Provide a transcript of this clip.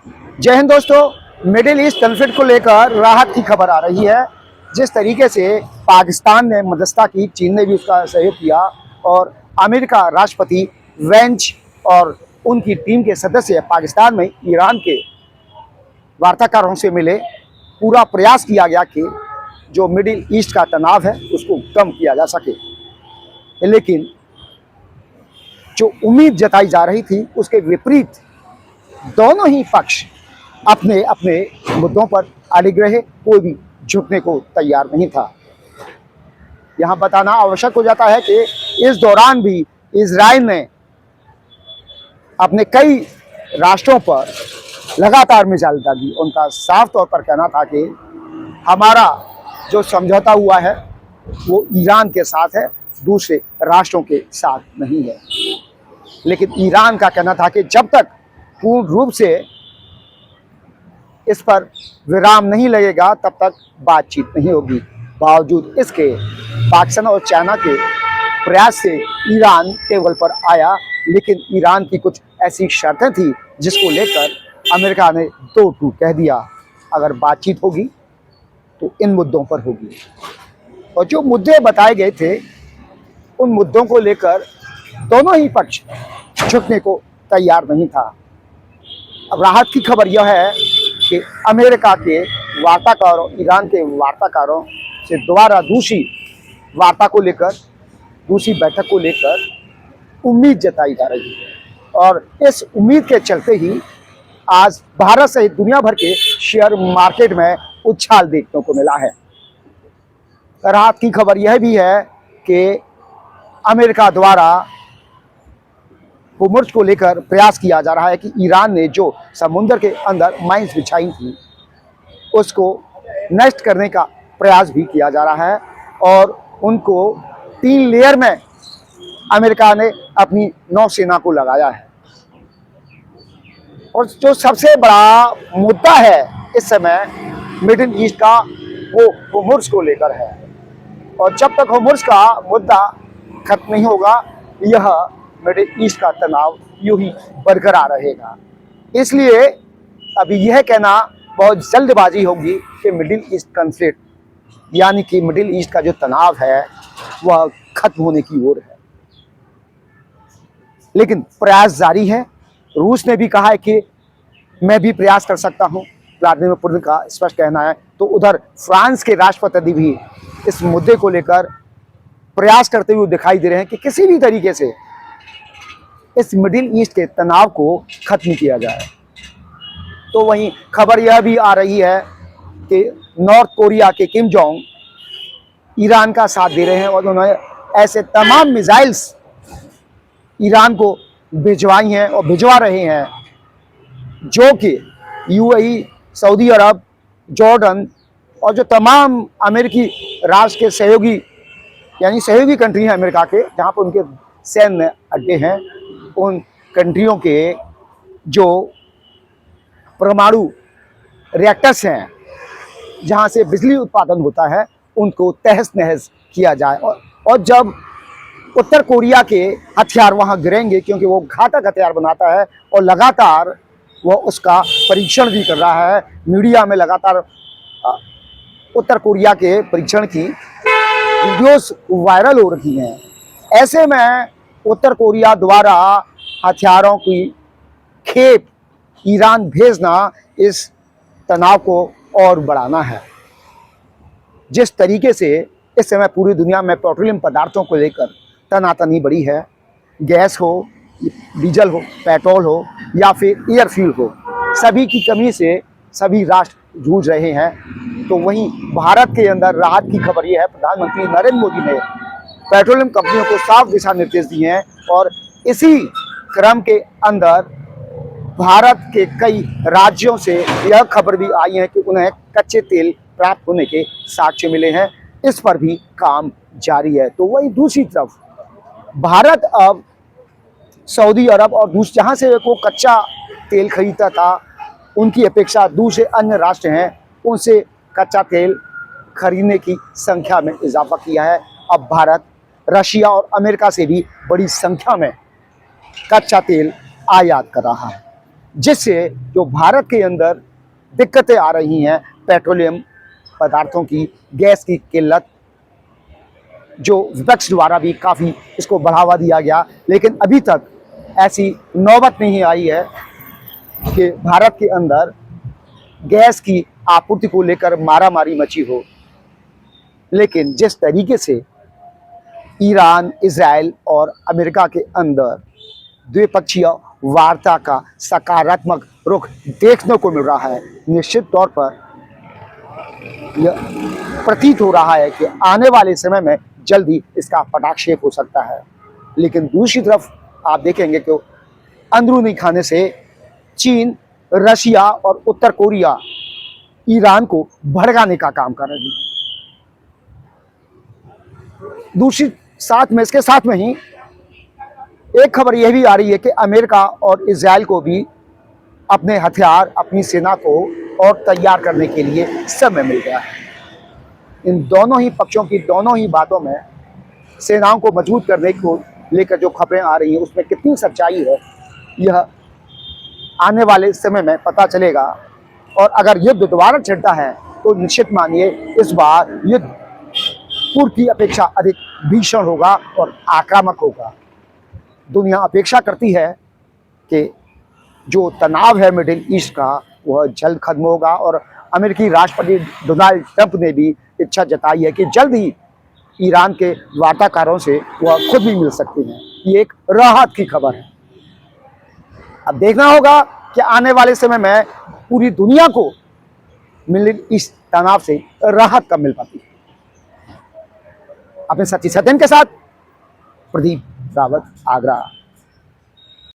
जय हिंद दोस्तों। Middle east conflict को लेकर राहत की खबर आ रही है। जिस तरीके से पाकिस्तान ने मध्यस्थता की, चीन ने भी उसका सहयोग किया और अमेरिका राष्ट्रपति वेंच और उनकी टीम के सदस्य पाकिस्तान में ईरान के वार्ताकारों से मिले। पूरा प्रयास किया गया कि जो मिडिल ईस्ट का तनाव है उसको कम किया जा सके, लेकिन जो उम्मीद जताई जा रही थी उसके विपरीत दोनों ही पक्ष अपने अपने मुद्दों पर अड़िग रहे। कोई भी झुकने को तैयार नहीं था। यहाँ बताना आवश्यक हो जाता है कि इस दौरान भी इजराइल ने अपने कई राष्ट्रों पर लगातार मिसाइल दागी। उनका साफ तौर पर कहना था कि हमारा जो समझौता हुआ है वो ईरान के साथ है, दूसरे राष्ट्रों के साथ नहीं है। लेकिन ईरान का कहना था कि जब तक पूर्ण रूप से इस पर विराम नहीं लगेगा तब तक बातचीत नहीं होगी। बावजूद इसके पाकिस्तान और चाइना के प्रयास से ईरान टेबल पर आया, लेकिन ईरान की कुछ ऐसी शर्तें थी जिसको लेकर अमेरिका ने दो टूक कह दिया। अगर बातचीत होगी तो इन मुद्दों पर होगी। और जो मुद्दे बताए गए थे उन मुद्दों को लेकर दोनों ही पक्ष झुकने को तैयार नहीं था। अब राहत की खबर यह है कि अमेरिका के वार्ताकारों, ईरान के वार्ताकारों से दोबारा दूसरी वार्ता को लेकर, दूसरी बैठक को लेकर उम्मीद जताई जा रही है। और इस उम्मीद के चलते ही आज भारत सहित दुनिया भर के शेयर मार्केट में उछाल देखने को मिला है। राहत की खबर यह भी है कि अमेरिका द्वारा होर्मुज़ को लेकर प्रयास किया जा रहा है कि ईरान ने जो समुद्र के अंदर माइंस बिछाई थी उसको नष्ट करने का प्रयास भी किया जा रहा है। और उनको 3 लेयर में अमेरिका ने अपनी नौसेना को लगाया है। और जो सबसे बड़ा मुद्दा है इस समय मिडिल ईस्ट का, वो होर्मुज़ को लेकर है। और जब तक होर्मुज़ का मुद्दा खत्म नहीं होगा, यह मिडिल ईस्ट का तनाव यूं ही बरकरार रहेगा। इसलिए अभी यह कहना बहुत जल्दबाजी होगी कि मिडिल ईस्ट कॉन्फ्लिक्ट यानी कि मिडिल ईस्ट का जो तनाव है वह खत्म होने की ओर है। लेकिन प्रयास जारी है। रूस ने भी कहा है कि मैं भी प्रयास कर सकता हूं, व्लादिमीर पुतिन का स्पष्ट कहना है। तो उधर फ्रांस के राष्ट्रपति भी इस मुद्दे को लेकर प्रयास करते हुए दिखाई दे रहे हैं कि किसी भी तरीके से इस मिडिल ईस्ट के तनाव को खत्म किया जाए। तो वहीं खबर यह भी आ रही है कि नॉर्थ कोरिया के किम जोंग ईरान का साथ दे रहे हैं और उन्होंने ऐसे तमाम मिसाइल्स ईरान को भिजवाई हैं और भिजवा रहे हैं जो कि यूएई, सऊदी अरब, जॉर्डन और जो तमाम अमेरिकी राष्ट्र के सहयोगी यानी सहयोगी कंट्री हैं अमेरिका के, जहाँ पर उनके सैन्य अड्डे हैं, उन कंट्रियों के जो परमाणु रिएक्टर्स हैं जहाँ से बिजली उत्पादन होता है उनको तहस नहस किया जाए। और जब उत्तर कोरिया के हथियार वहाँ गिरेंगे, क्योंकि वो घातक हथियार बनाता है और लगातार वो उसका परीक्षण भी कर रहा है। मीडिया में लगातार उत्तर कोरिया के परीक्षण की वीडियोस वायरल हो रही हैं। ऐसे में उत्तर कोरिया द्वारा हथियारों की खेप ईरान भेजना इस तनाव को और बढ़ाना है। जिस तरीके से इस समय पूरी दुनिया में पेट्रोलियम पदार्थों को लेकर तनातनी बढ़ी है, गैस हो, डीजल हो, पेट्रोल हो या फिर एयर फ्यूल हो, सभी की कमी से सभी राष्ट्र जूझ रहे हैं। तो वहीं भारत के अंदर राहत की खबर यह है, प्रधानमंत्री नरेंद्र मोदी ने पेट्रोलियम कंपनियों को साफ दिशा निर्देश दिए हैं और इसी क्रम के अंदर भारत के कई राज्यों से यह खबर भी आई है कि उन्हें कच्चे तेल प्राप्त होने के साक्ष्य मिले हैं। इस पर भी काम जारी है। तो वही दूसरी तरफ भारत अब सऊदी अरब और जहाँ से वो कच्चा तेल खरीदता था उनकी अपेक्षा दूसरे अन्य राष्ट्र हैं उनसे कच्चा तेल खरीदने की संख्या में इजाफा किया है। अब भारत रशिया और अमेरिका से भी बड़ी संख्या में कच्चा तेल आयात कर रहा है। जिससे जो भारत के अंदर दिक्कतें आ रही हैं, पेट्रोलियम पदार्थों की, गैस की किल्लत, जो विपक्ष द्वारा भी काफ़ी इसको बढ़ावा दिया गया, लेकिन अभी तक ऐसी नौबत नहीं आई है कि भारत के अंदर गैस की आपूर्ति को लेकर मारामारी मची हो। लेकिन जिस तरीके से ईरान, इजराइल और अमेरिका के अंदर द्विपक्षीय वार्ता का सकारात्मक रुख देखने को मिल रहा है, निश्चित तौर पर यह प्रतीत हो रहा है कि आने वाले समय में जल्दी इसका पटाक्षेप हो सकता है। लेकिन दूसरी तरफ आप देखेंगे कि अंदरूनी खाने से चीन, रशिया और उत्तर कोरिया ईरान को भड़काने का काम कर रही है। दूसरी साथ में, इसके साथ में ही एक खबर यह भी आ रही है कि अमेरिका और इजराइल को भी अपने हथियार, अपनी सेना को और तैयार करने के लिए समय मिल गया है। इन दोनों ही पक्षों की दोनों ही बातों में सेनाओं को मजबूत करने को लेकर जो खबरें आ रही हैं, उसमें कितनी सच्चाई है, यह आने वाले समय में पता चलेगा। और अगर युद्ध दोबारा छिड़ता है तो निश्चित मानिए इस बार युद्ध पूर्व की अपेक्षा अधिक भीषण होगा और आक्रामक होगा। दुनिया अपेक्षा करती है कि जो तनाव है मिडिल ईस्ट का, वह जल्द खत्म होगा। और अमेरिकी राष्ट्रपति डोनाल्ड ट्रंप ने भी इच्छा जताई है कि जल्द ही ईरान के वार्ताकारों से वह खुद भी मिल सकते हैं। ये एक राहत की खबर है। अब देखना होगा कि आने वाले समय में पूरी दुनिया को मिडिल ईस्ट तनाव से राहत कब मिल पाती है। अपने साथी सत्यन के साथ प्रदीप रावत, आगरा।